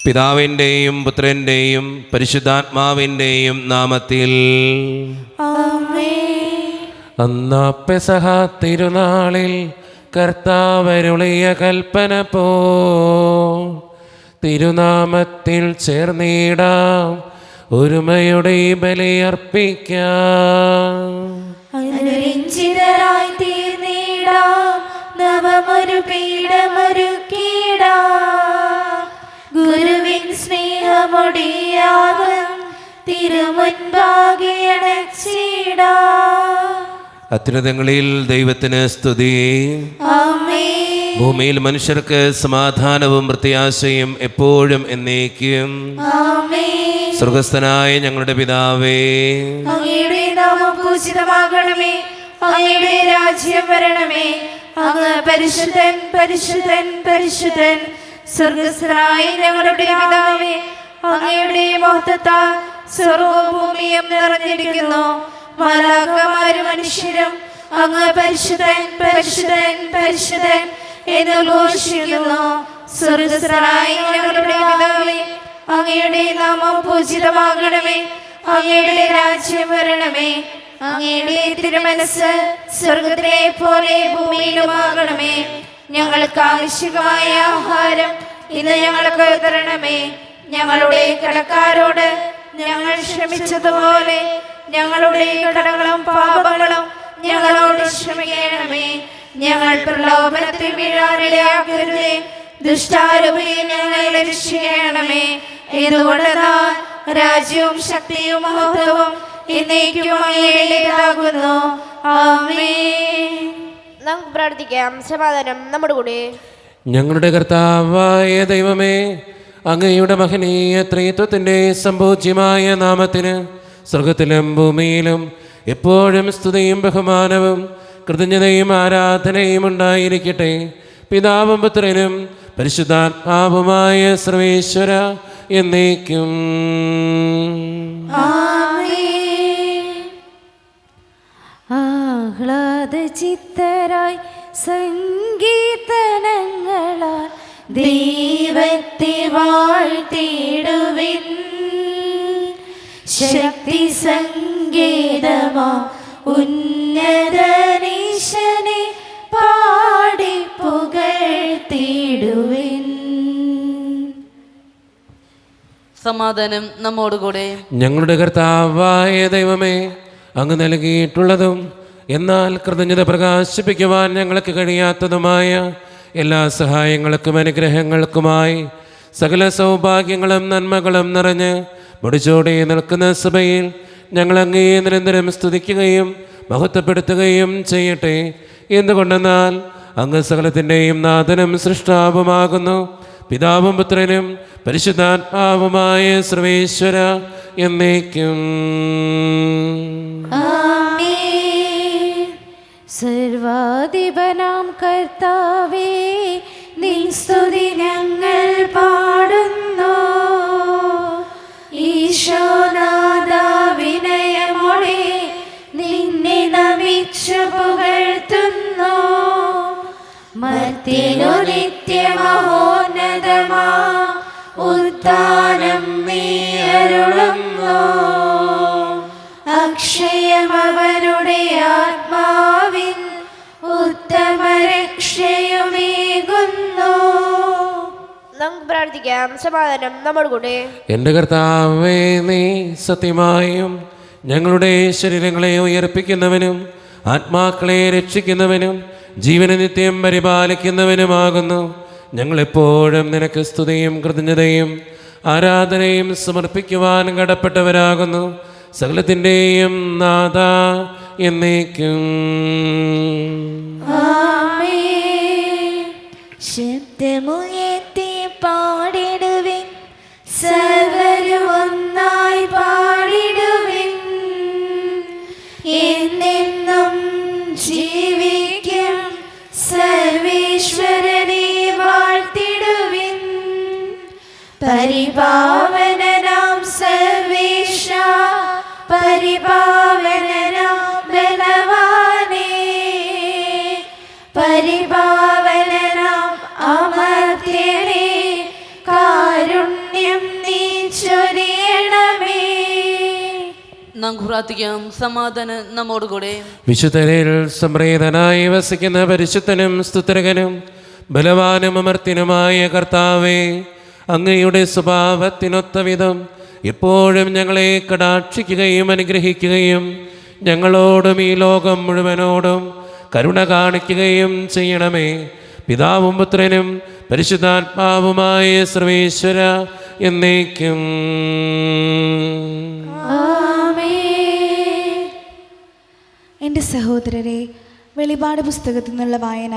പിതാവിൻ്റെയും പുത്രൻ്റെയും പരിശുദ്ധാത്മാവിൻ്റെയും നാമത്തിൽ അന്നാ പെസഹ തിരുനാളിൽ കർത്താവരുളിയ കൽപ്പന പോ തിരുനാമത്തിൽ ചേർന്നിടാം, ഒരുമയുടെ ബലിയർപ്പിക്കാം. അനുരഞ്ജിതരായി തീർന്നിടാം, നവമൊരു പീഠമൊരുക്കിടാം. ഗുരുവിൻ സ്നേഹമൊടിയാകും തിരുമുൻപാകെ അണച്ചിടാം. അത്യുന്നതങ്ങളിൽ ദൈവത്തിന് സ്തുതി. ആമേൻ. ഭൂമിയിൽ മനുഷ്യർക്ക് സമാധാനവും പ്രത്യാശയും എപ്പോഴും എന്നേക്കും. ആമേൻ. സ്വർഗസ്ഥനായ ഞങ്ങളുടെ പിതാവേ, അങ്ങയുടെ നാമം പൂജിതമാകണമേ, അങ്ങയുടെ രാജ്യം വരണമേ. അങ്ങ് പരിശുദ്ധൻ പരിശുദ്ധൻ പരിശുദ്ധൻ. സ്വർഗസ്ഥനായ ഞങ്ങളുടെ പിതാവേ, അങ്ങയുടെ മഹത്വത്താൽ സ്വർഗ്ഗവും ഭൂമിയും നിറഞ്ഞിരിക്കുന്നു. മാലാഖമാരും മനുഷ്യരും അങ്ങ് പരിശുദ്ധൻ പരിശുദ്ധൻ പരിശുദ്ധൻ എന്ന് ഘോഷിക്കുന്നു. സ്വർഗസ്ഥനായ ഞങ്ങളുടെ പിതാവേ, അങ്ങയുടെ നാമം പൂജിതമാകണമേ, അങ്ങയുടെ രാജ്യം വരണമേ. അങ്ങയുടെ തിരുമനസ്സ് സ്വർഗത്തിലെ പോലെ ഭൂമിയിലുമാകണമേ. ഞങ്ങൾക്ക് ആവശ്യമായ ആഹാരം ഇന്ന് ഞങ്ങൾക്ക് തരണമേ. ഞങ്ങളുടെ കടക്കാരോട് ഞങ്ങൾ ക്ഷമിച്ചതുപോലെ ഞങ്ങളുടെ കടങ്ങളും പാപങ്ങളും ഞങ്ങളോട് ക്ഷമിക്കണമേ. ഞങ്ങൾ പ്രലോഭനത്തിൽ വീഴാനിടയാക്കരുതേ, ദുഷ്ടാരൂപിയിൽ ഞങ്ങളെ രക്ഷിക്കണമേ. എന്തുകൊണ്ടെന്നാൽ രാജ്യവും ശക്തിയും മഹത്വവും എന്നേക്കും അങ്ങയുടേതാകുന്നു. ആമേൻ. നമുക്ക് പ്രാർത്ഥിക്കാം. സമാധാനം നമ്മുടെ കൂടെ. ഞങ്ങളുടെ കർത്താവായ ദൈവമേ, അങ്ങയുടെ മഹനീയ ത്രിത്വത്തിൻ്റെ സംപൂജ്യമായ നാമത്തിന് സ്വർഗത്തിലും ഭൂമിയിലും എപ്പോഴും സ്തുതിയും ബഹുമാനവും കൃതജ്ഞതയും ആരാധനയും ഉണ്ടായിരിക്കട്ടെ. പിതാവും പുത്രനും പരിശുദ്ധാത്മാവുമായ സർവേശ്വര എന്നേക്കും. ആഹ്ലാദചിത്തരായി സംഗീതനങ്ങളാൽ ദൈവത്തെ വാഴ്ത്തിടുവിൻ. ശക്തി സംഗീതമാ ഉന്നതനീശനെ പാടി പുകഴ്ത്തിടുവിൻ. സമാധാനം നമ്മോടുകൂടെ. ഞങ്ങളുടെ കർത്താവായ ദൈവമേ, അങ്ങ് നൽകിയിട്ടുള്ളതും എന്നാൽ കൃതജ്ഞത പ്രകാശിപ്പിക്കുവാൻ ഞങ്ങൾക്ക് കഴിയാത്തതുമായ എല്ലാ സഹായങ്ങൾക്കും അനുഗ്രഹങ്ങൾക്കുമായി സകല സൗഭാഗ്യങ്ങളും നന്മകളും നിറഞ്ഞ് മുടിച്ചോടെ നിൽക്കുന്ന സഭയിൽ ഞങ്ങൾ അങ്ങേ നിരന്തരം സ്തുതിക്കുകയും മഹത്വപ്പെടുത്തുകയും ചെയ്യട്ടെ. എന്തുകൊണ്ടെന്നാൽ അങ്ങ് സകലത്തിൻ്റെയും നാഥനും സൃഷ്ടാവുമാകുന്നു. പിതാവും പുത്രനും പരിശുദ്ധാത്മാവുമായ സർവേശ്വര എന്നേക്കും. സർവാധിപനാം കർത്താവേ, നിൻ സ്തുതി ഞങ്ങൾ പാടുന്നു. ഈശോനാഥ വിനയമോടെ നിന്നെ നമിച്ചു പുകഴ്ത്തുന്നു. മർത്യനു നിത്യമഹോന്നതമാ ഉദ്ധാനം നീ അരുളുന്നു. അക്ഷയമവനുടെ ആത്മാവിൻ ഉത്തമരക്ഷയുമേകുന്നു. നമുക്ക് പ്രാർത്ഥിക്കാം. സമാധാനം നമ്മുടെ കൂടെ. എൻ്റെ കർത്താവേ, നീ സത്യമായും ഞങ്ങളുടെ ശരീരങ്ങളെ ഉയർപ്പിക്കുന്നവനും ആത്മാക്കളെ രക്ഷിക്കുന്നവനും ജീവനെ നിത്യം പരിപാലിക്കുന്നവനുമാകുന്നു. ഞങ്ങളെപ്പോഴും നിനക്ക് സ്തുതിയും കൃതജ്ഞതയും ആരാധനയും സമർപ്പിക്കുവാൻ കടപ്പെട്ടവരാകുന്നു. സകലത്തിൻ്റെയും നാഥ എന്നേക്കും. ശബ്ദമുയർത്തി പാടിടുവിൻ, സർവരും ഒന്നായി പാടിടുവിൻ. എന്നെന്നും ജീവിക്കും സർവേശ്വരനെ വാഴ്ത്തിടുവിൻ. പരിപാവനനാം സർവേശ, പരിപാവനനാം ബലവാനേ, പരിപാവനനാം അമർത്യനേ, കാരുണ്യ നമുക്ക് പ്രാർത്ഥിക്കാം. സമാധാനം നമ്മോടുകൂടെ. വിശുദ്ധരിൽ സംപ്രീതനായി വസിക്കുന്ന പരിശുദ്ധനും സ്തുതരകനും ബലവാനും അമർത്തിനുമായ കർത്താവേ, അങ്ങയുടെ സ്വഭാവത്തിനൊത്ത വിധം എപ്പോഴും ഞങ്ങളെ കടാക്ഷിക്കുകയും അനുഗ്രഹിക്കുകയും ഞങ്ങളോടും ഈ ലോകം മുഴുവനോടും കരുണ കാണിക്കുകയും ചെയ്യണമേ. പിതാവും പുത്രനും പരിശുദ്ധാത്മാവുമായ സർവേശ്വര എന്നേക്കും. എൻ്റെ സഹോദരരെ, വെളിപാട് പുസ്തകത്തിൽ നിന്നുള്ള വായന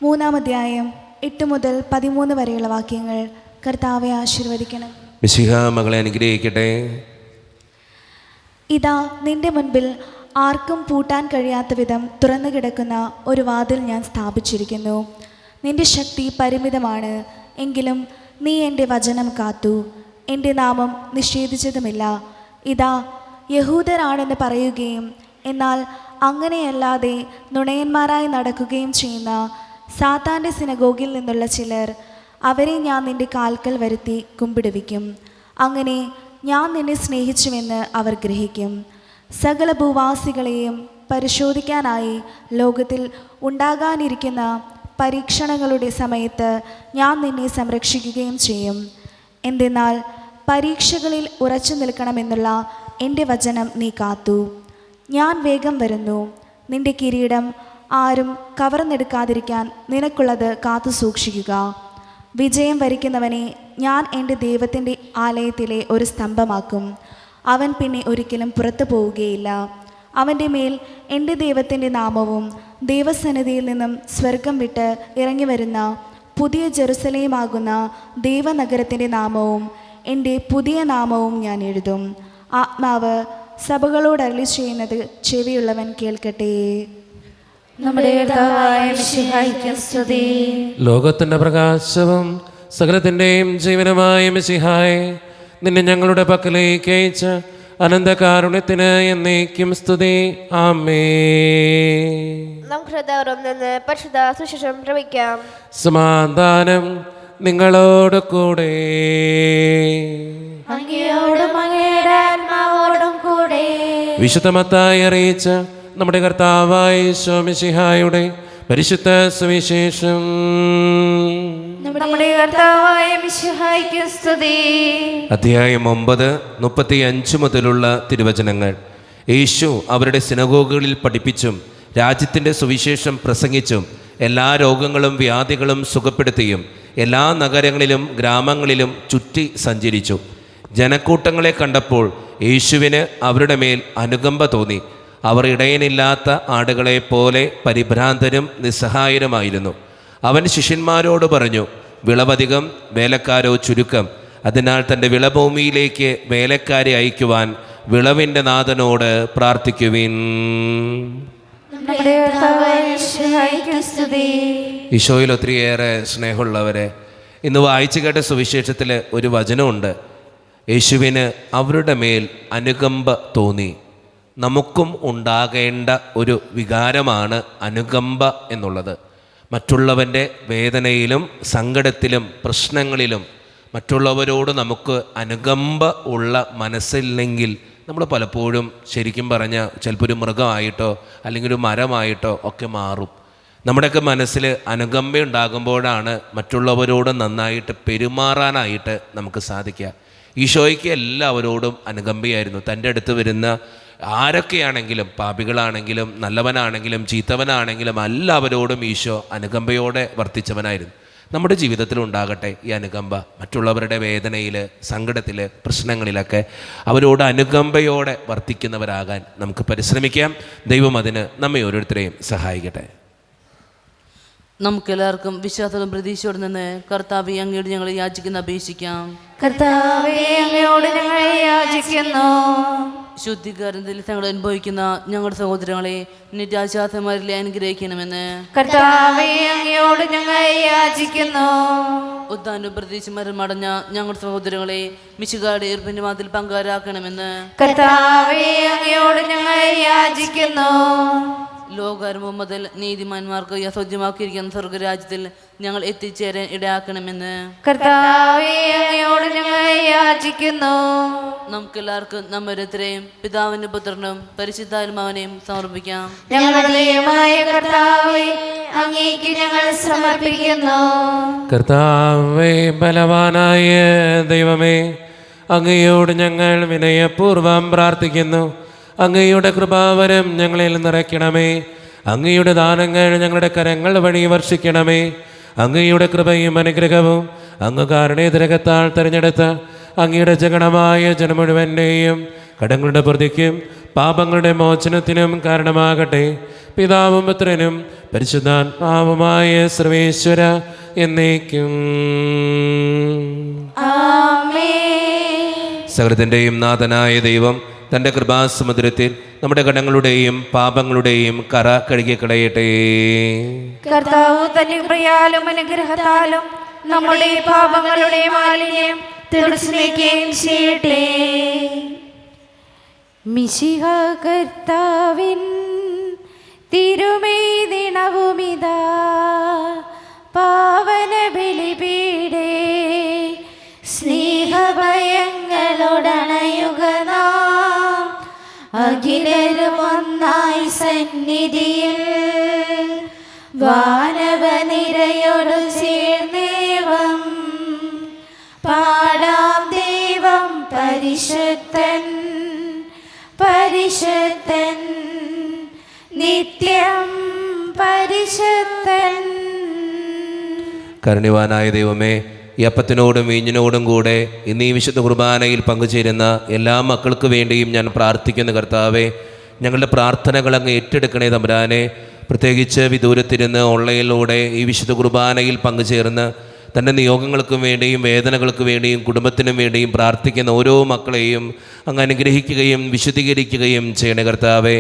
3-ാം അധ്യായം 8 മുതൽ 13 വരെയുള്ള വാക്യങ്ങൾ കർത്താവെ ആശീർവദിക്കണം. മിശിഹ മകളെ അനുഗ്രഹിക്കട്ടെ. ഇതാ നിന്റെ മുൻപിൽ ആർക്കും പൂട്ടാൻ കഴിയാത്ത വിധം തുറന്നു കിടക്കുന്ന ഒരു വാതിൽ ഞാൻ സ്ഥാപിച്ചിരിക്കുന്നു. നിന്റെ ശക്തി പരിമിതമാണ്, എങ്കിലും നീ എൻ്റെ വചനം കാത്തു, എൻ്റെ നാമം നിഷേധിച്ചതുമില്ല. ഇതാ യഹൂദരാണെന്ന് പറയുകയും എന്നാൽ അങ്ങനെയല്ലാതെ നുണയന്മാരായി നടക്കുകയും ചെയ്യുന്ന സാത്താൻ്റെ സിനഗോഗിൽ നിന്നുള്ള ചിലർ, അവരെ ഞാൻ നിന്റെ കാൽക്കൽ വരുത്തി കുമ്പിടുവിക്കും. അങ്ങനെ ഞാൻ നിന്നെ സ്നേഹിച്ചുവെന്ന് അവർ ഗ്രഹിക്കും. സകല ഭൂവാസികളെയും പരിശോധിക്കാനായി ലോകത്തിൽ ഉണ്ടാകാനിരിക്കുന്ന പരീക്ഷണങ്ങളുടെ സമയത്ത് ഞാൻ നിന്നെ സംരക്ഷിക്കുകയും ചെയ്യും. എന്തെന്നാൽ പരീക്ഷകളിൽ ഉറച്ചു നിൽക്കണമെന്നുള്ള എൻ്റെ വചനം നീ കാത്തു. ഞാൻ വേഗം വരുന്നു. നിന്റെ കിരീടം ആരും കവർന്നെടുക്കാതിരിക്കാൻ നിനക്കുള്ളത് കാത്തു സൂക്ഷിക്കുക. വിജയം വരിക്കുന്നവനെ ഞാൻ എൻ്റെ ദൈവത്തിൻ്റെ ആലയത്തിലെ ഒരു സ്തംഭമാക്കും. അവൻ പിന്നെ ഒരിക്കലും പുറത്തു പോവുകയില്ല. അവൻ്റെ മേൽ എൻ്റെ ദൈവത്തിൻ്റെ നാമവും ദൈവസന്നിധിയിൽ നിന്നും സ്വർഗം വിട്ട് ഇറങ്ങി വരുന്ന പുതിയ ജെറുസലേമാകുന്ന ദൈവനഗരത്തിൻ്റെ നാമവും എൻ്റെ പുതിയ നാമവും ഞാൻ എഴുതും. ആത്മാവ് സഭകളോട് അരുളി ചെയ്യുന്നത് ചെവിയുള്ളവൻ കേൾക്കട്ടെ. നമ്മുടെ കർത്താവായ മിശിഹായ്ക്ക് സ്തുതി. ലോകത്തിൻ്റെ പ്രകാശവും സകലത്തിൻ്റെയും ജീവനുമായ മിശിഹായെ, നിന്നെ ഞങ്ങളുടെ പക്കലേക്ക് അയച്ച അനന്തകാരുണ്യത്തിന് എന്നേക്കും സ്തുതി. ആമേൻ. നമുക്ക് ശ്രദ്ധാപൂർവം നിന്ന് പരിശുദ്ധ സുവിശേഷം ശ്രമിക്കാം. സമാധാനം നിങ്ങളോട് കൂടെ. അങ്ങയോടും അങ്ങയുടെ ആത്മാവോടും കൂടെ. വിശുദ്ധ മത്തായി അറിയിച്ച നമ്മുടെ കർത്താവായ ഈശോ മിശിഹായുടെ പരിശുദ്ധ സുവിശേഷം. നമ്മുടെ കർത്താവായ മിശിഹായ്ക്ക് സ്തുതി. അധ്യായം 9, 35 മുതലുള്ള തിരുവചനങ്ങൾ. യേശു അവരുടെ സിനഗോഗുകളിൽ പഠിപ്പിച്ചും രാജ്യത്തിൻ്റെ സുവിശേഷം പ്രസംഗിച്ചും എല്ലാ രോഗങ്ങളും വ്യാധികളും സുഖപ്പെടുത്തിയും എല്ലാ നഗരങ്ങളിലും ഗ്രാമങ്ങളിലും ചുറ്റി സഞ്ചരിച്ചു. ജനക്കൂട്ടങ്ങളെ കണ്ടപ്പോൾ യേശുവിന് അവരുടെ മേൽ അനുകമ്പ തോന്നി. അവർ ഇടയനില്ലാത്ത ആടുകളെപ്പോലെ പരിഭ്രാന്തരും നിസ്സഹായരുമായിരുന്നു. അവൻ ശിഷ്യന്മാരോട് പറഞ്ഞു, വിളവധികം, വേലക്കാരോ ചുരുക്കം. അതിനാൽ തൻ്റെ വിളഭൂമിയിലേക്ക് വേലക്കാരെ അയക്കുവാൻ വിളവിൻ്റെ നാഥനോട് പ്രാർത്ഥിക്കുവിൻ. ഈശോയിൽ ഒത്തിരിയേറെ സ്നേഹമുള്ളവരെ, ഇന്ന് വായിച്ചു കേട്ട സുവിശേഷത്തിൽ ഒരു വചനമുണ്ട്. യേശുവിന് അവരുടെ മേൽ അനുകമ്പ തോന്നി. നമുക്കും ഉണ്ടാകേണ്ട ഒരു വികാരമാണ് അനുകമ്പ എന്നുള്ളത്. മറ്റുള്ളവൻ്റെ വേദനയിലും സങ്കടത്തിലും പ്രശ്നങ്ങളിലും മറ്റുള്ളവരോട് നമുക്ക് അനുകമ്പ ഉള്ള മനസ്സില്ലെങ്കിൽ നമ്മൾ പലപ്പോഴും ശരിക്കും പറഞ്ഞാൽ ചിലപ്പോൾ ഒരു മൃഗമായിട്ടോ അല്ലെങ്കിൽ ഒരു മരമായിട്ടോ ഒക്കെ മാറും. നമ്മുടെയൊക്കെ മനസ്സിൽ അനുകമ്പ ഉണ്ടാകുമ്പോഴാണ് മറ്റുള്ളവരോട് നന്നായിട്ട് പെരുമാറാനായിട്ട് നമുക്ക് സാധിക്കുക. ഈശോയ്ക്ക് എല്ലാവരോടും അനുകമ്പയായിരുന്നു. തൻ്റെ അടുത്ത് വരുന്ന ആരൊക്കെയാണെങ്കിലും, പാപികളാണെങ്കിലും നല്ലവനാണെങ്കിലും ചീത്തവനാണെങ്കിലും എല്ലാവരോടും ഈശോ അനുകമ്പയോടെ വർത്തിച്ചവനായിരുന്നു. നമ്മുടെ ജീവിതത്തിൽ ഉണ്ടാകട്ടെ ഈ അനുകമ്പ. മറ്റുള്ളവരുടെ വേദനയിൽ, സങ്കടത്തിൽ, പ്രശ്നങ്ങളിലൊക്കെ അവരോട് അനുകമ്പയോടെ വർത്തിക്കുന്നവരാകാൻ നമുക്ക് പരിശ്രമിക്കാം. ദൈവം അതിന് നമ്മെ ഓരോരുത്തരെയും സഹായിക്കട്ടെ. നമുക്കെല്ലാവർക്കും വിശ്വാസവും പ്രതീക്ഷയോടെ നിന്ന് കർത്താവെ അങ്ങയോട് ഞങ്ങൾ യാചിക്കുന്ന അപേക്ഷിക്കാം. കർത്താവേ, അങ്ങയോട് ഞങ്ങൾ യാചിക്കുന്നു. ശുദ്ധീകരണത്തിൽ തങ്ങൾ അനുഭവിക്കുന്ന ഞങ്ങളുടെ സഹോദരങ്ങളെ നിരാശാസന്മാരിലെ അനുഗ്രഹിക്കണമെന്ന് കർത്താവേ, അങ്ങയോട് ഞങ്ങൾ യാചിക്കുന്നു. ഉദ്ധാന പ്രതീക്ഷമരം അടഞ്ഞ ഞങ്ങളുടെ സഹോദരങ്ങളെ മിശിഹായുടെ ഈർപ്പിന്റെ വാതിൽ പങ്കാരാക്കണമെന്ന് കർത്താവേ, അങ്ങയോട് ഞങ്ങൾ യാചിക്കുന്നു. ലോകാരംഭം മുതൽ നീതിമാന്മാർക്ക് യഥോദ്യമാക്കിയിരിക്കുന്ന സ്വർഗരാജ്യത്തിൽ ഞങ്ങൾ എത്തിച്ചേരാൻ ഇടയാക്കണമെന്ന് കർത്താവേ അങ്ങയോട് ഞങ്ങൾ യാചിക്കുന്നു. നമുക്കെല്ലാവർക്കും നമ്മോരോരുത്തരെയും പിതാവിനും പുത്രനും പരിശുദ്ധാത്മാവിനെയും സമർപ്പിക്കാം. ഞങ്ങളുടെ ദൈവമായ കർത്താവേ അങ്ങേക്ക് ഞങ്ങൾ സമർപ്പിക്കുന്നു. കർത്താവേ, ബലവാനായ ദൈവമേ, അങ്ങയോട് ഞങ്ങൾ വിനയപൂർവ്വം പ്രാർത്ഥിക്കുന്നു. അങ്ങയുടെ കൃപാവരം ഞങ്ങളിൽ നിറയ്ക്കണമേ. അങ്ങയുടെ ദാനങ്ങൾ ഞങ്ങളുടെ കരങ്ങൾ വഴി വർഷിക്കണമേ. അങ്ങയുടെ കൃപയും അനുഗ്രഹവും അങ്ങ് കാരുണ്യതിരകത്താൽ തിരഞ്ഞെടുത്ത അങ്ങയുടെ ജഗണമായ ജനം മുഴുവൻ്റെയും കടങ്ങളുടെ പ്രതിക്കും പാപങ്ങളുടെ മോചനത്തിനും കാരണമാകട്ടെ. പിതാവും പുത്രനും പരിശുദ്ധാത്മാവുമായ സർവേശ്വര എന്നേക്കും. സകലത്തിൻ്റെയും നാഥനായ ദൈവം തൻ്റെ കൃപാസമുദ്രത്തിൽ നമ്മുടെ കടങ്ങളുടെയും പാപങ്ങളുടെയും കറ കഴുകിക്കളയട്ടെ. കർത്താവ് തന്റെ കൃപയാലും അനുഗ്രഹത്താലും നമ്മുടെ പാപങ്ങളുടെ മാലിന്യം തുടച്ചു നീക്കുകയും ചെയ്യട്ടെ. മിശിഹ കർത്താവിൻ തിരുമേദിണവുമിതാ പാവന ബലിപീഠേ സ്നേഹഭയങ്ങളോടണയുക നാം അഖിലരും ഒന്നായി സന്നിധിയിൽ വാനവനിരയോട് ചേർന്നേവം പാടാം ദൈവം പരിശുദ്ധൻ പരിശുദ്ധൻ നിത്യം പരിശുദ്ധൻ. കരുണ്യവാനായ ദൈവമേ, ഈ അപ്പത്തിനോടും വീഞ്ഞിനോടും കൂടെ ഇന്ന് ഈ വിശുദ്ധ കുർബാനയിൽ പങ്കുചേരുന്ന എല്ലാ മക്കൾക്ക് വേണ്ടിയും ഞാൻ പ്രാർത്ഥിക്കുന്ന കർത്താവേ, ഞങ്ങളുടെ പ്രാർത്ഥനകൾ അങ്ങ് ഏറ്റെടുക്കണേ തമ്പുരാനെ. പ്രത്യേകിച്ച് വിദൂരത്തിരുന്ന് ഓൺലൈനിലൂടെ ഈ വിശുദ്ധ കുർബാനയിൽ പങ്കുചേർന്ന് തൻ്റെ നിയോഗങ്ങൾക്കും വേണ്ടിയും വേദനകൾക്ക് വേണ്ടിയും കുടുംബത്തിനും വേണ്ടിയും പ്രാർത്ഥിക്കുന്ന ഓരോ മക്കളെയും അങ്ങ് അനുഗ്രഹിക്കുകയും വിശുദ്ധീകരിക്കുകയും ചെയ്യണേ കർത്താവേ.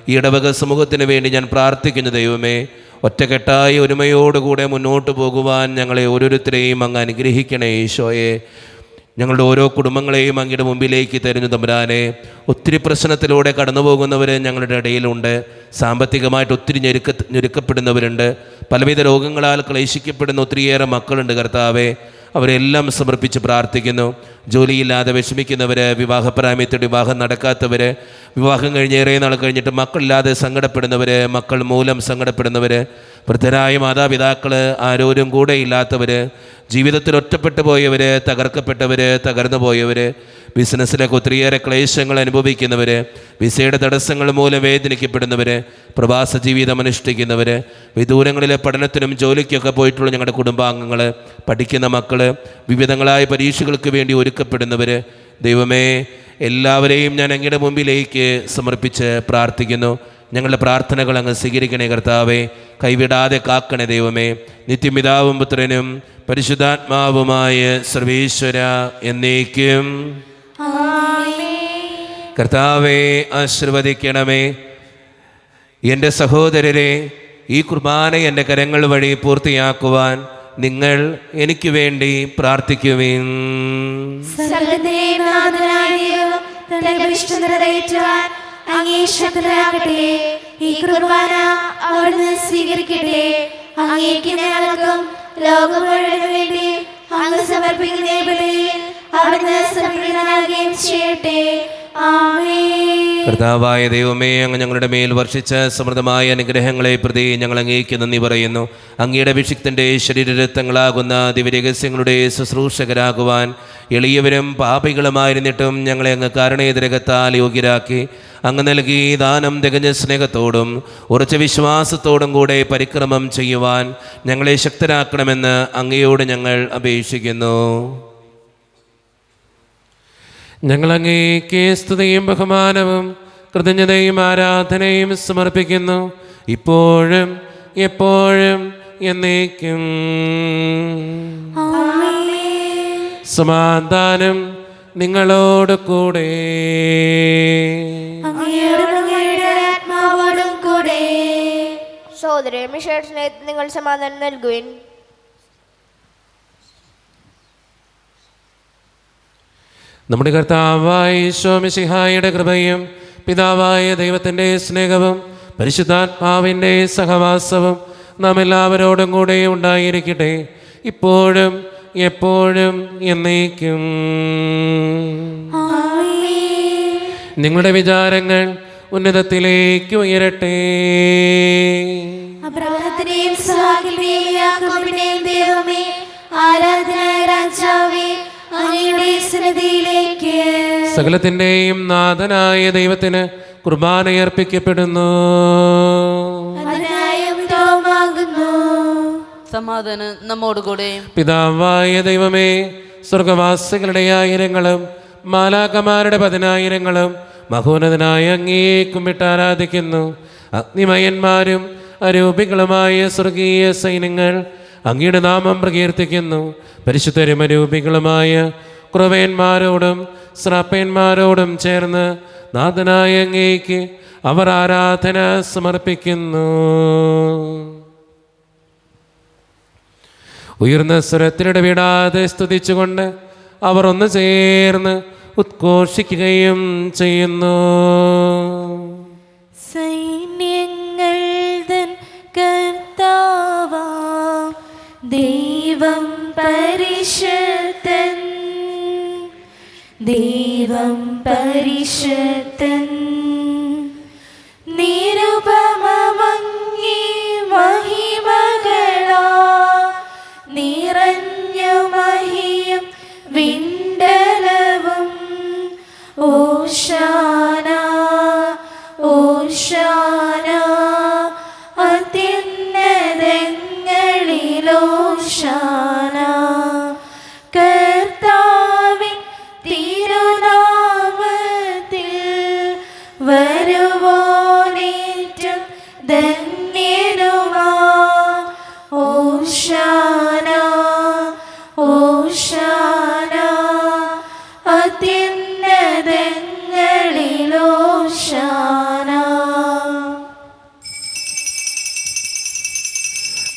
ഈ ഇടവക സമൂഹത്തിന് വേണ്ടി ഞാൻ പ്രാർത്ഥിക്കുന്നു ദൈവമേ. ഒറ്റക്കെട്ടായി ഒരുമയോടുകൂടെ മുന്നോട്ട് പോകുവാൻ ഞങ്ങളെ ഓരോരുത്തരെയും അങ്ങ് അനുഗ്രഹിക്കണേ ഈശോയെ. ഞങ്ങളുടെ ഓരോ കുടുംബങ്ങളെയും അങ്ങയുടെ മുമ്പിലേക്ക് തരുന്നു തമ്പുരാനെ. ഒത്തിരി പ്രശ്നത്തിലൂടെ കടന്നു പോകുന്നവർ ഞങ്ങളുടെ ഇടയിലുണ്ട്. സാമ്പത്തികമായിട്ട് ഒത്തിരി ഞെരുക്കപ്പെടുന്നവരുണ്ട്. പലവിധ രോഗങ്ങളാൽ ക്ലേശിക്കപ്പെടുന്ന ഒത്തിരിയേറെ മക്കളുണ്ട് കർത്താവേ. അവരെല്ലാം സമർപ്പിച്ച് പ്രാർത്ഥിക്കുന്നു. ജോലിയില്ലാതെ വിഷമിക്കുന്നവർ, വിവാഹപ്രായമത്തോടെ വിവാഹം നടക്കാത്തവർ, വിവാഹം കഴിഞ്ഞേറെ നാൾ കഴിഞ്ഞിട്ട് മക്കളില്ലാതെ സങ്കടപ്പെടുന്നവർ, മക്കൾ മൂലം സങ്കടപ്പെടുന്നവർ, വൃദ്ധരായ മാതാപിതാക്കൾ ആരോരും കൂടെ ഇല്ലാത്തവർ, ജീവിതത്തിൽ ഒറ്റപ്പെട്ടു പോയവർ, തകർക്കപ്പെട്ടവർ, തകർന്നു പോയവർ, ബിസിനസ്സിലൊക്കെ ഒത്തിരിയേറെ ക്ലേശങ്ങൾ അനുഭവിക്കുന്നവർ, വിസയുടെ തടസ്സങ്ങൾ മൂലം വേദനിക്കപ്പെടുന്നവർ, പ്രവാസ ജീവിതം അനുഷ്ഠിക്കുന്നവർ, വിദൂരങ്ങളിലെ പഠനത്തിനും ജോലിക്കൊക്കെ പോയിട്ടുള്ള ഞങ്ങളുടെ കുടുംബാംഗങ്ങൾ, പഠിക്കുന്ന മക്കൾ, വിവിധങ്ങളായ പരീക്ഷകൾക്ക് വേണ്ടി ഒരുക്കപ്പെടുന്നവർ, ദൈവമേ എല്ലാവരെയും ഞാൻ അങ്ങയുടെ മുമ്പിലേക്ക് സമർപ്പിച്ച് പ്രാർത്ഥിക്കുന്നു. ഞങ്ങളുടെ പ്രാർത്ഥനകൾ അങ്ങ് സ്വീകരിക്കണേ കർത്താവേ. കൈവിടാതെ കാക്കണേ ദൈവമേ. നിത്യപിതാവും പുത്രനും പരിശുദ്ധാത്മാവുമായ സർവേശ്വര എന്നേക്കും. കർത്താവേ ആശീർവദിക്കണമേ. എൻ്റെ സഹോദരരെ, ഈ കുർബാന എൻ്റെ കരങ്ങൾ വഴി പൂർത്തിയാക്കുവാൻ നിങ്ങൾ എനിക്ക് വേണ്ടി പ്രാർത്ഥിക്കുവിൻ. അങ്ങേ ശക്തരാകട്ടെ. ഈ കുർബാന അവിടുന്ന് സ്വീകരിക്കട്ടെ. അങ്ങേക്ക് ഞങ്ങൾക്കും ലോകം മുഴുവനും വേണ്ടി അങ്ങ് സമർപ്പിക്കുന്ന ബലിയിൽ അവിടുന്ന് സമർപ്പിതനാകുകയും ചെയ്യട്ടെ. ആമേൻ. കർത്താവായ ദൈവമേ, അങ്ങ് ഞങ്ങളുടെ മേൽ വർഷിച്ച സമൃദ്ധമായ അനുഗ്രഹങ്ങളെ പ്രതി ഞങ്ങൾ അങ്ങേക്ക് നന്ദി പറയുന്നു. അങ്ങയുടെ അഭിഷിക്തൻ്റെ ശരീരരക്തങ്ങളാകുന്ന ദിവ്യരഹസ്യങ്ങളുടെ ശുശ്രൂഷകരാകുവാൻ എളിയവരും പാപികളുമായിരുന്നിട്ടും ഞങ്ങളെ അങ്ങ് കാരുണ്യതിരകത്താൽ യോഗ്യരാക്കി അങ്ങ് നൽകി ദാനം തികഞ്ഞ സ്നേഹത്തോടും ഉറച്ച വിശ്വാസത്തോടും കൂടെ പരിക്രമം ചെയ്യുവാൻ ഞങ്ങളെ ശക്തരാക്കണമെന്ന് അങ്ങയോട് ഞങ്ങൾ അപേക്ഷിക്കുന്നു. ഞങ്ങൾ അങ്ങേക്ക് സ്തുതിയും ബഹുമാനവും കൃതജ്ഞതയും ആരാധനയും സമർപ്പിക്കുന്നു, ഇപ്പോഴും എപ്പോഴും എന്നേക്കും. സമാധാനം നിങ്ങളോട് കൂടെ. സഹോദരൻ മിഷേഴ്സിനെ നിങ്ങൾ സമാധാനം നൽകുവിൻ. നമ്മുടെ കർത്താവായ ഈശോ മിശിഹായുടെ കൃപയും പിതാവായ ദൈവത്തിൻ്റെ സ്നേഹവും പരിശുദ്ധാത്മാവിൻ്റെ സഹവാസവും നാം എല്ലാവരോടും കൂടെ ഉണ്ടായിരിക്കട്ടെ, ഇപ്പോഴും എപ്പോഴും എന്നേക്കും. നിങ്ങളുടെ വിചാരങ്ങൾ ഉന്നതത്തിലേക്ക് ഉയരട്ടെ. അബ്രാഹത്തിന്റെയും ഇസ്ഹാക്കിന്റെയും യാക്കോബിന്റെയും ദൈവമേ, ആരാധനായ രാജാവേ, അങ്ങയുടെ സന്നിധിയിലേക്ക് സകലത്തിൻ്റെയും നാഥനായ ദൈവത്തിന് കുർബാനയർപ്പിക്കപ്പെടുന്നു. അതിനായും തോമാകുന്നു. സമാധാനം നമ്മോടുകൂടെ. പിതാവായ ദൈവമേ, സ്വർഗവാസികളുടെ ആയിരങ്ങളും മാലാകമാരുടെ 10,000ങ്ങളും മഹോന്നതനായ അങ്ങേ കുമ്പിട്ട് ആരാധിക്കുന്നു. അഗ്നിമയന്മാരും അരൂപികളുമായ സ്വർഗീയ സൈന്യങ്ങൾ അങ്ങയുടെ നാമം പ്രകീർത്തിക്കുന്നു. പരിശുദ്ധരും അരൂപികളുമായ ക്രൂവേന്മാരോടും ശ്രാപ്പന്മാരോടും ചേർന്ന് നാഥനായ അങ്ങേക്ക് അവർ ആരാധന സമർപ്പിക്കുന്നു. ഉയർന്ന സ്വരത്തിലൂടെ വിടാതെ സ്തുതിച്ചുകൊണ്ട് അവർ ഒന്ന് ചേർന്ന് ഉദ്ഘോഷിക്കുകയും ചെയ്യുന്നു. സൈന്യങ്ങൾ തൻ കർത്താവാം ദൈവം പരിശുദ്ധൻ, ദൈവം പരിശുദ്ധൻ. നിരുപമങ്ങി മഹിമകളാ നിറഞ്ഞു മഹിയും വിണ്ടലവും. ഓശാന ഓശാന അത്യുന്നതങ്ങളിലോശാന. കർത്താവിൻ തിരുനാമത്തിൽ വരുവോനേറ്റം ധന്യനുമാ. ഓശാന ഓശാന അത്യുന്നതങ്ങളിലോശാന.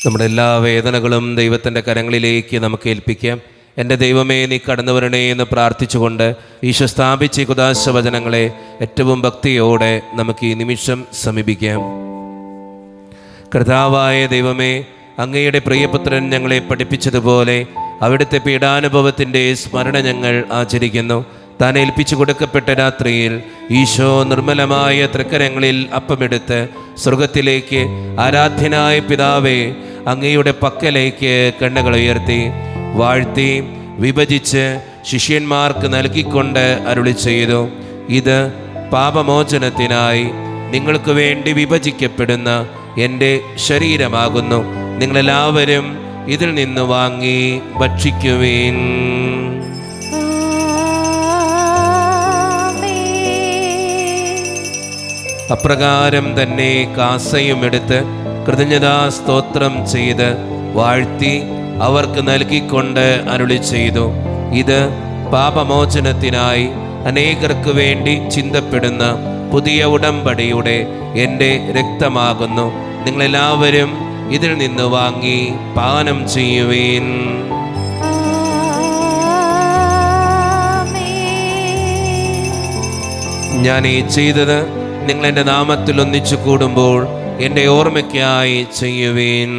നമ്മുടെ എല്ലാ വേദനകളും ദൈവത്തിൻ്റെ കരങ്ങളിലേക്ക് നമുക്ക് ഏൽപ്പിക്കാം. എൻ്റെ ദൈവമേ, നീ കടന്നു വരണേ എന്ന് പ്രാർത്ഥിച്ചുകൊണ്ട് ഈശോ സ്ഥാപിച്ച ഈ കുദാശ വചനങ്ങളെ ഏറ്റവും ഭക്തിയോടെ നമുക്ക് ഈ നിമിഷം സമീപിക്കാം. കർത്താവായ ദൈവമേ, അങ്ങയുടെ പ്രിയപുത്രൻ ഞങ്ങളെ പഠിപ്പിച്ചതുപോലെ അവിടുത്തെ പീഡാനുഭവത്തിൻ്റെ സ്മരണ ഞങ്ങൾ ആചരിക്കുന്നു. താൻ ഏൽപ്പിച്ചു കൊടുക്കപ്പെട്ട രാത്രിയിൽ ഈശോ നിർമ്മലമായ തൃക്കരങ്ങളിൽ അപ്പമെടുത്ത് സ്വർഗത്തിലേക്ക് ആരാധ്യനായ പിതാവേ അങ്ങയുടെ പക്കലേക്ക് കണ്ണുകൾ ഉയർത്തി വാഴ്ത്തി വിഭജിച്ച് ശിഷ്യന്മാർക്ക് നൽകിക്കൊണ്ട് അരുളി ചെയ്തു, ഇത് പാപമോചനത്തിനായി നിങ്ങൾക്ക് വേണ്ടി വിഭജിക്കപ്പെടുന്ന എൻ്റെ ശരീരമാകുന്നു. നിങ്ങളെല്ലാവരും ഇതിൽ നിന്ന് വാങ്ങി ഭക്ഷിക്കുവിൻ. അപ്രകാരം തന്നെ കാസയും എടുത്ത് കൃതജ്ഞതാ സ്തോത്രം ചെയ്ത് വാഴ്ത്തി അവർക്ക് നൽകിക്കൊണ്ട് അരുളി ചെയ്തു, ഇത് പാപമോചനത്തിനായി അനേകർക്ക് വേണ്ടി ചിന്തപ്പെടുന്ന പുതിയ ഉടമ്പടിയുടെ എൻ്റെ രക്തമാകുന്നു. നിങ്ങളെല്ലാവരും ഇതിൽ നിന്ന് വാങ്ങി പാനം ചെയ്യുവീൻ. ഞാൻ ഈ ചെയ്തത് നിങ്ങൾ എൻ്റെ നാമത്തിൽ ഒന്നിച്ചു കൂടുമ്പോൾ എൻ്റെ ഓർമ്മയ്ക്കായി ചെയ്യുവീൻ.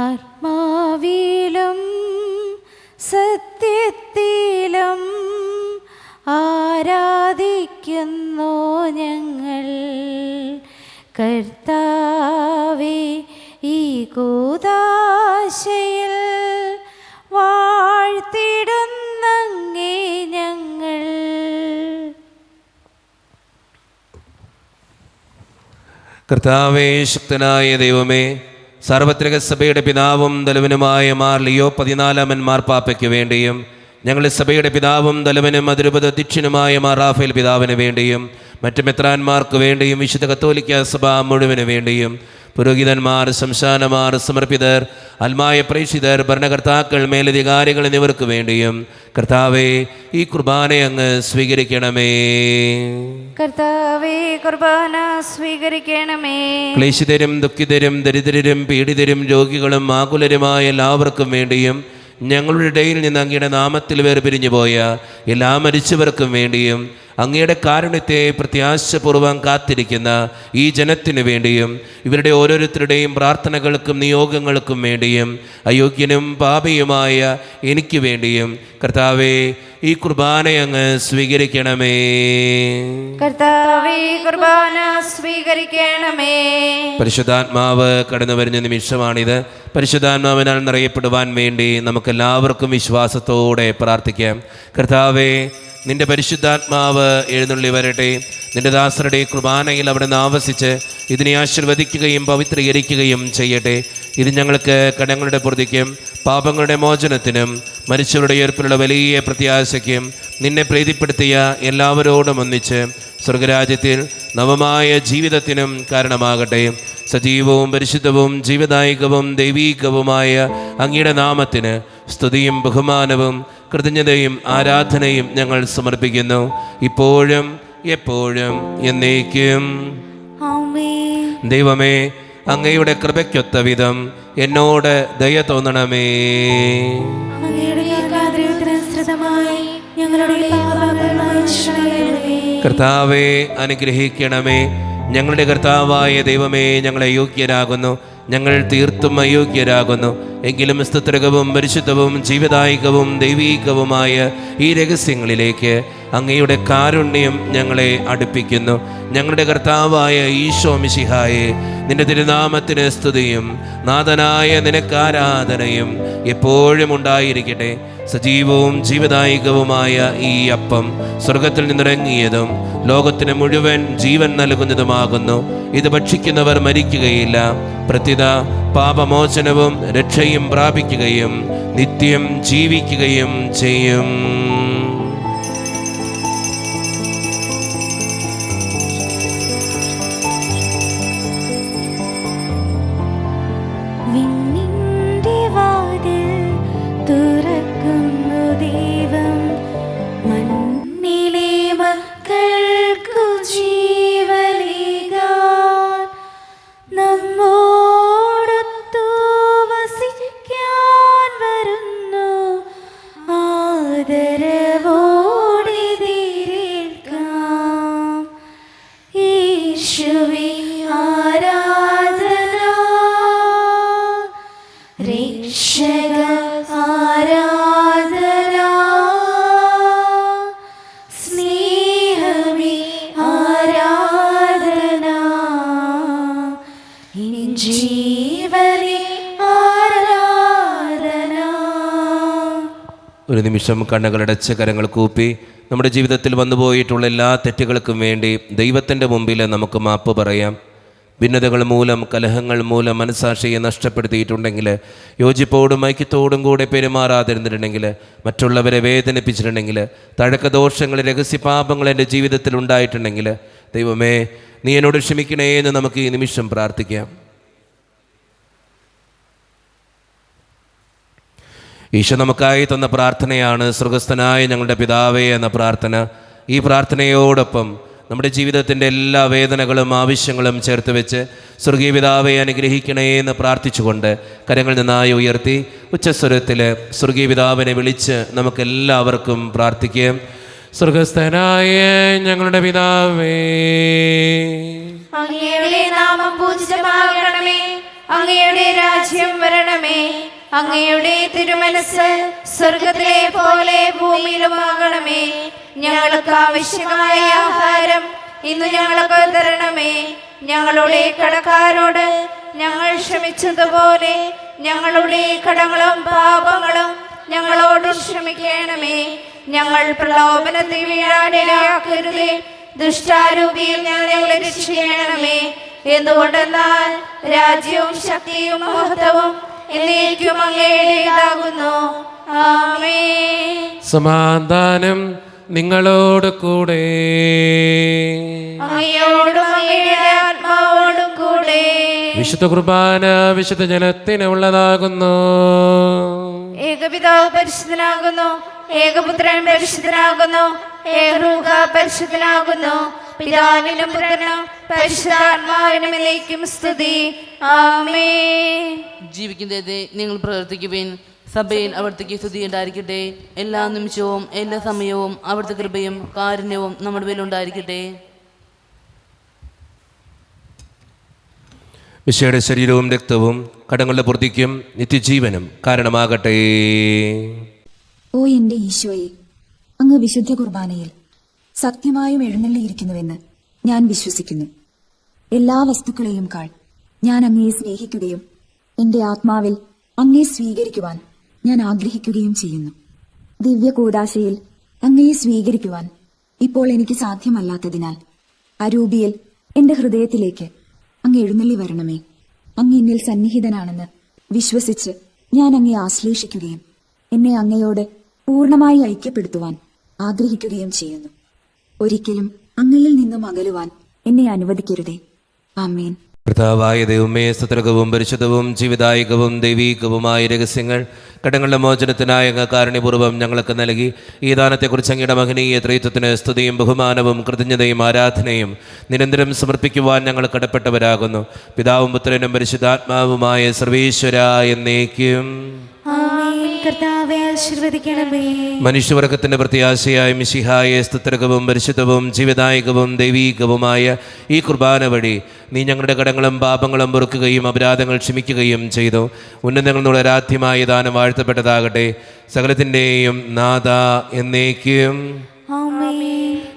ആത്മാവിലും സത്യത്തിലും ആരാധിക്കുന്നു ഞങ്ങൾ കർത്താവേ. ഈ കൂദാശയിൽ വാഴ്ത്തിടുന്നങ്ങേ ഞങ്ങൾ. കർത്താവേ, ശക്തനായ ദൈവമേ, സാർവത്രിക സഭയുടെ പിതാവും തലവനുമായ മാർ ലിയോ 14 മാർപ്പാപ്പയ്ക്ക് വേണ്ടിയും ഞങ്ങളുടെ സഭയുടെ പിതാവും തലവനും അതിരൂപത അധ്യക്ഷനുമായ മാർ റാഫേൽ പിതാവിന് വേണ്ടിയും മറ്റ് മെത്രാന്മാർക്ക് വേണ്ടിയും വിശുദ്ധ കത്തോലിക്ക സഭ മുഴുവന് വേണ്ടിയും പുരോഹിതന്മാർ, സംസ്ഥാനമാർ, സമർപ്പിതർ, ആത്മായ പ്രേക്ഷിതർ, ഭരണകർത്താക്കൾ, മേലധികാരികൾ എന്നിവർക്ക് വേണ്ടിയും കർത്താവേ ഈ കുർബാന അങ്ങ് സ്വീകരിക്കണമേ. കർത്താവേ, കുർബാന സ്വീകരിക്കണമേ. ക്ലേശിതരും ദുഃഖിതരും ദരിദ്രരും പീഡിതരും രോഗികളും ആകുലരുമായ എല്ലാവർക്കും വേണ്ടിയും ഞങ്ങളുടെ ഇടയിൽ നിന്ന് അങ്ങയുടെ നാമത്തിൽ വേർപിരിഞ്ഞു പോയ എല്ലാ മരിച്ചവർക്കും വേണ്ടിയും അങ്ങയുടെ കാരുണ്യത്തെ പ്രത്യാശപൂർവ്വം കാത്തിരിക്കുന്ന ഈ ജനത്തിനു വേണ്ടിയും ഇവരുടെ ഓരോരുത്തരുടെയും പ്രാർത്ഥനകൾക്കും നിയോഗങ്ങൾക്കും വേണ്ടിയും അയോഗ്യനും പാപിയുമായ എനിക്ക് വേണ്ടിയും കർത്താവേ ഈ കുർബാന അങ്ങ് സ്വീകരിക്കണമേ. കർത്താവേ കുർബാന സ്വീകരിക്കണമേ. പരിശുദ്ധാത്മാവ് കടന്നു വരുന്ന നിമിഷമാണിത്. പരിശുദ്ധാത്മാവിനാൽ നിറയപ്പെടുവാൻ വേണ്ടി നമുക്കെല്ലാവർക്കും വിശ്വാസത്തോടെ പ്രാർത്ഥിക്കാം. കർത്താവേ, നിന്റെ പരിശുദ്ധാത്മാവ് എഴുന്നള്ളി വരട്ടെ. നിന്റെ ദാസരുടെ കുർബാനയിൽ അവിടെ നിന്ന് ആവസിച്ച് ഇതിനെ ആശീർവദിക്കുകയും പവിത്രീകരിക്കുകയും ചെയ്യട്ടെ. ഇത് ഞങ്ങൾക്ക് കടങ്ങളുടെ പൊറുതിക്കും പാപങ്ങളുടെ മോചനത്തിനും മരിച്ചവരുടെ ഉയർപ്പിലുള്ള വലിയ പ്രത്യാശയ്ക്കും നിന്നെ പ്രീതിപ്പെടുത്തിയ എല്ലാവരോടും ഒന്നിച്ച് സ്വർഗരാജ്യത്തിൽ നവമായ ജീവിതത്തിനും കാരണമാകട്ടെ. സജീവവും പരിശുദ്ധവും ജീവദായകവും ദൈവീകവുമായ അങ്ങയുടെ നാമത്തിന് സ്തുതിയും ബഹുമാനവും കൃതജ്ഞതയും ആരാധനയും ഞങ്ങൾ സമർപ്പിക്കുന്നു, ഇപ്പോഴും എപ്പോഴും എന്നേക്കും. ആമേൻ. ദൈവമേ, അങ്ങയുടെ കൃപയ്ക്കൊത്ത വിധം എന്നോട് ദയ തോന്നണമേ. അങ്ങയുടെ ഏകാഗ്രതയ്ക്കനുസൃതമായി ഞങ്ങളുടെ പാപങ്ങൾ മായ്ച്ചുകളയണമേ. കർത്താവെ അനുഗ്രഹിക്കണമേ. ഞങ്ങളുടെ കർത്താവായ ദൈവമേ, ഞങ്ങളെ യോഗ്യരാകുന്നു, ഞങ്ങൾ തീർത്തും അയോഗ്യരാകുന്നു. എങ്കിലും സ്തുത്രകവും പരിശുദ്ധവും ജീവദായകവും ദൈവീകവുമായ ഈ രഹസ്യങ്ങളിലേക്ക് അങ്ങയുടെ കാരുണ്യം ഞങ്ങളെ അടുപ്പിക്കുന്നു. ഞങ്ങളുടെ കർത്താവായ ഈശോ മിശിഹായെ, നിന്റെ തിരുനാമത്തിന് സ്തുതിയും നാഥനായ നിനക്കാരാധനയും എപ്പോഴും ഉണ്ടായിരിക്കട്ടെ. സജീവവും ജീവദായകവുമായ ഈ അപ്പം സ്വർഗത്തിൽ നിന്നിറങ്ങിയതും ലോകത്തിന് മുഴുവൻ ജീവൻ നൽകുന്നതുമാകുന്നു. ഇത് ഭക്ഷിക്കുന്നവർ മരിക്കുകയില്ല, പ്രത്യുത പാപമോചനവും രക്ഷയും പ്രാപിക്കുകയും നിത്യം ജീവിക്കുകയും ചെയ്യും. വിണ്ണിന്റെ വാതിൽ തുറക്കുന്നു ദൈവം, മണ്ണിലെ മക്കൾക്കു ജീവനേകാൻ നമ്മോടൊത്തു വസിക്കാൻ വരുന്നു. ആദരവോടെ എതിരേൽക്കാം. യേശുവേ ആരാധന, രക്ഷക ആരാധന, സ്നേഹമേ ആരാധന, ജീവനേ ആരാധന. ഒരു നിമിഷം കണ്ണുകളടച്ച് കരങ്ങൾ കൂപ്പി നമ്മുടെ ജീവിതത്തിൽ വന്നുപോയിട്ടുള്ള എല്ലാ തെറ്റുകൾക്കും വേണ്ടി ദൈവത്തിൻ്റെ മുമ്പിൽ നമുക്ക് മാപ്പ് പറയാം. ഭിന്നതകൾ മൂലം, കലഹങ്ങൾ മൂലം മനസ്സാക്ഷിയെ നഷ്ടപ്പെടുത്തിയിട്ടുണ്ടെങ്കിൽ, യോജിപ്പോടും ഐക്യത്തോടും കൂടെ പെരുമാറാതിരുന്നിട്ടുണ്ടെങ്കിൽ, മറ്റുള്ളവരെ വേദനിപ്പിച്ചിട്ടുണ്ടെങ്കിൽ, തഴക്കദോഷങ്ങൾ, രഹസ്യപാപങ്ങൾ എൻ്റെ ജീവിതത്തിൽ ഉണ്ടായിട്ടുണ്ടെങ്കിൽ, ദൈവമേ നീ എന്നോട് ക്ഷമിക്കണേ എന്ന് നമുക്ക് ഈ നിമിഷം പ്രാർത്ഥിക്കാം. ഈശോ നമുക്കായി തന്ന പ്രാർത്ഥനയാണ് സ്വർഗസ്ഥനായ ഞങ്ങളുടെ പിതാവേ എന്ന പ്രാർത്ഥന. ഈ പ്രാർത്ഥനയോടൊപ്പം നമ്മുടെ ജീവിതത്തിൻ്റെ എല്ലാ വേദനകളും ആവശ്യങ്ങളും ചേർത്ത് വെച്ച് സ്വർഗീയ പിതാവെ അനുഗ്രഹിക്കണേ എന്ന് പ്രാർത്ഥിച്ചുകൊണ്ട് കരങ്ങൾ നന്നായി ഉയർത്തി ഉച്ചസ്വരത്തിൽ സ്വർഗീയ പിതാവിനെ വിളിച്ച് നമുക്കെല്ലാവർക്കും പ്രാർത്ഥിക്കാം. സ്വർഗസ്ഥനായ ഞങ്ങളുടെ പിതാവേ, അങ്ങയുടെ നാമം പൂജിതമാകണമേ. അങ്ങയുടെ രാജ്യം വരണമേ. അങ്ങയുടെ തിരുമനസ് സ്വർഗത്തിലെ പോലെ ഭൂമിയിലുമാകണമേ. ഞങ്ങൾക്ക് ആവശ്യമായ ആഹാരം ഇന്ന് ഞങ്ങൾക്ക് തരണമേ. ഞങ്ങളുടെ കടക്കാരോട് ഞങ്ങൾ ക്ഷമിച്ചതുപോലെ ഞങ്ങളുടെ കടങ്ങളും പാപങ്ങളും ഞങ്ങളോട് ക്ഷമിക്കണമേ. ഞങ്ങൾ പ്രലോഭനത്തിൽ വീഴാനിടയാക്കരുതേ. ദുഷ്ടാരൂപിയിൽ ഞങ്ങളെ രക്ഷിക്കണമേ. എന്തുകൊണ്ടെന്നാൽ രാജ്യവും ശക്തിയും മഹത്വവും എന്നേക്കും അങ്ങയുടേതാകുന്നു. ആമേൻ. സമാധാനം നിങ്ങളോട് കൂടെ. അങ്ങയോടും അങ്ങയുടെ ആത്മാവോടും കൂടെ. വിശുദ്ധ കുർബാന വിശുദ്ധ ജനത്തിനുള്ളതാകുന്നു. ഏകപിതാവ് പരിശുദ്ധനാകുന്നു, ഏകപുത്രൻ പരിശുദ്ധനാകുന്നു, ഏകരൂഹ പരിശുദ്ധനാകുന്നു. പിതാവിനും പുത്രനും പരിശുദ്ധാത്മാവിനും എന്നേക്കും സ്തുതി. ആമേൻ. ജീവിക്കുന്നതേ നിങ്ങൾ പ്രവർത്തിക്കുവിൻ. സഭയിൽ അവിടുത്തേക്ക് സ്തുതി ഉണ്ടായിരിക്കട്ടെ. എല്ലാ നിമിഷവും എല്ലാ സമയവും അവിടുത്തെ കൃപയും കാരുണ്യവും നമ്മുടെ മേലുണ്ടായിരിക്കട്ടെ. മിശിഹായുടെ ശരീരവും രക്തവും കടങ്ങളുടെ പൂർത്തിക്കും നിത്യജീവനും കാരണമാകട്ടെ. ഓ എന്റെ ഈശോയെ, അങ്ങ് വിശുദ്ധ കുർബാനയിൽ സത്യമായും എഴുന്നള്ളിയിരിക്കുന്നുവെന്ന് ഞാൻ വിശ്വസിക്കുന്നു. എല്ലാ വസ്തുക്കളെയും കാൾ ഞാൻ അങ്ങയെ സ്നേഹിക്കുകയും എന്റെ ആത്മാവിൽ അങ്ങയെ സ്വീകരിക്കുവാൻ ഞാൻ ആഗ്രഹിക്കുകയും ചെയ്യുന്നു. ദിവ്യ കൂദാശയിൽ അങ്ങയെ സ്വീകരിക്കുവാൻ ഇപ്പോൾ എനിക്ക് സാധ്യമല്ലാത്തതിനാൽ അരൂപിയിൽ എന്റെ ഹൃദയത്തിലേക്ക് അങ്ങ് എഴുന്നള്ളി വരണമേ. അങ്ങ് എന്നിൽ സന്നിഹിതനാണെന്ന് വിശ്വസിച്ച് ഞാൻ അങ്ങയെ ആശ്ലേഷിക്കുകയും എന്നെ അങ്ങയോട് പൂർണ്ണമായി ഐക്യപ്പെടുത്തുവാൻ ആഗ്രഹിക്കുകയും ചെയ്യുന്നു. ഒരിക്കലും അങ്ങയിൽ നിന്നും അകലുവാൻ എന്നെ അനുവദിക്കരുതേ. ആമേൻ. കർത്താവായ ദൈവമേ, സ്തുത്യർഹവും പരിശുദ്ധവും ജീവിതായികവും ദൈവീകവുമായ രഹസ്യങ്ങൾ കടങ്ങളുടെ മോചനത്തിനായ അങ്ങ് കാരുണ്യപൂർവ്വം ഞങ്ങൾക്ക് നൽകി ഈ ദാനത്തെക്കുറിച്ച് അങ്ങയുടെ മഹനീയ ത്രിത്വത്തിന് സ്തുതിയും ബഹുമാനവും കൃതജ്ഞതയും ആരാധനയും നിരന്തരം സമർപ്പിക്കുവാൻ ഞങ്ങൾ കടപ്പെട്ടവരാകുന്നു. പിതാവും പുത്രനും പരിശുദ്ധാത്മാവുമായ സർവീശ്വര എന്നേക്കും. കർത്താവേ ആശീർവദിക്കണമേ. മനുഷ്യവർഗത്തിന്റെ പ്രത്യാശയായ മിശിഹായെ സ്തുത്യർഹവും പരിശുദ്ധവും ജീവിതായികവും ദൈവീകവുമായ ഈ കുർബാന വഴി നീ ഞങ്ങളുടെ കടങ്ങളും പാപങ്ങളും പൊറുക്കുകയും അപരാധങ്ങൾ ക്ഷമിക്കുകയും ചെയ്തു. ഉന്നതങ്ങളിൽ നിന്നുള്ള ആരാധ്യമായ ദാനം വാഴ്ത്തപ്പെട്ടതാകട്ടെ. സകലത്തിൻ്റെയും നാഥ എന്നേക്കും.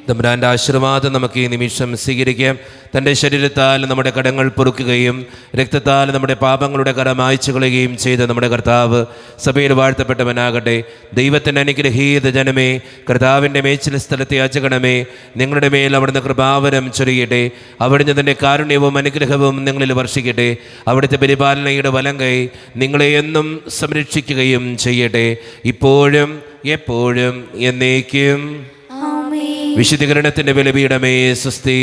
തമ്പുരാന്റെ ആശീർവാദം നമുക്ക് ഈ നിമിഷം സ്വീകരിക്കാം. തൻ്റെ ശരീരത്താൽ നമ്മുടെ കടങ്ങൾ പൊറുക്കുകയും രക്തത്താൽ നമ്മുടെ പാപങ്ങളുടെ കട മായ്ച്ചു കളയുകയും ചെയ്ത നമ്മുടെ കർത്താവ് സഭയിൽ വാഴ്ത്തപ്പെട്ടവനാകട്ടെ. ദൈവത്തിൻ്റെ അനുഗ്രഹീത ജനമേ, കർത്താവിൻ്റെ മേച്ചിൽ സ്ഥലത്തെ യാചകണമേ, നിങ്ങളുടെ മേൽ അവിടുന്ന് കൃപാവരം ചൊരിയട്ടെ. അവിടുന്ന് തൻ്റെ കാരുണ്യവും അനുഗ്രഹവും നിങ്ങളിൽ വർഷിക്കട്ടെ. അവിടുത്തെ പരിപാലനയുടെ വലം കൈ നിങ്ങളെ എന്നും സംരക്ഷിക്കുകയും ചെയ്യട്ടെ, ഇപ്പോഴും എപ്പോഴും എന്നേക്കും. വിശുദ്ധീകരണത്തിന്റെ ബലിപീഠമേ സ്വസ്തി.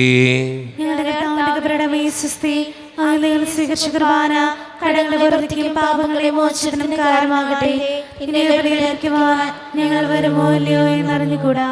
സ്വീകരിച്ച കുർബാന കടങ്ങളുടെ പൂർത്തിക്കും പാപങ്ങളെ മോചനത്തിനും കാരണമാകട്ടെ. ഞങ്ങൾ വരുമോ ഇല്ലയോ എന്നറിഞ്ഞുകൂടാ.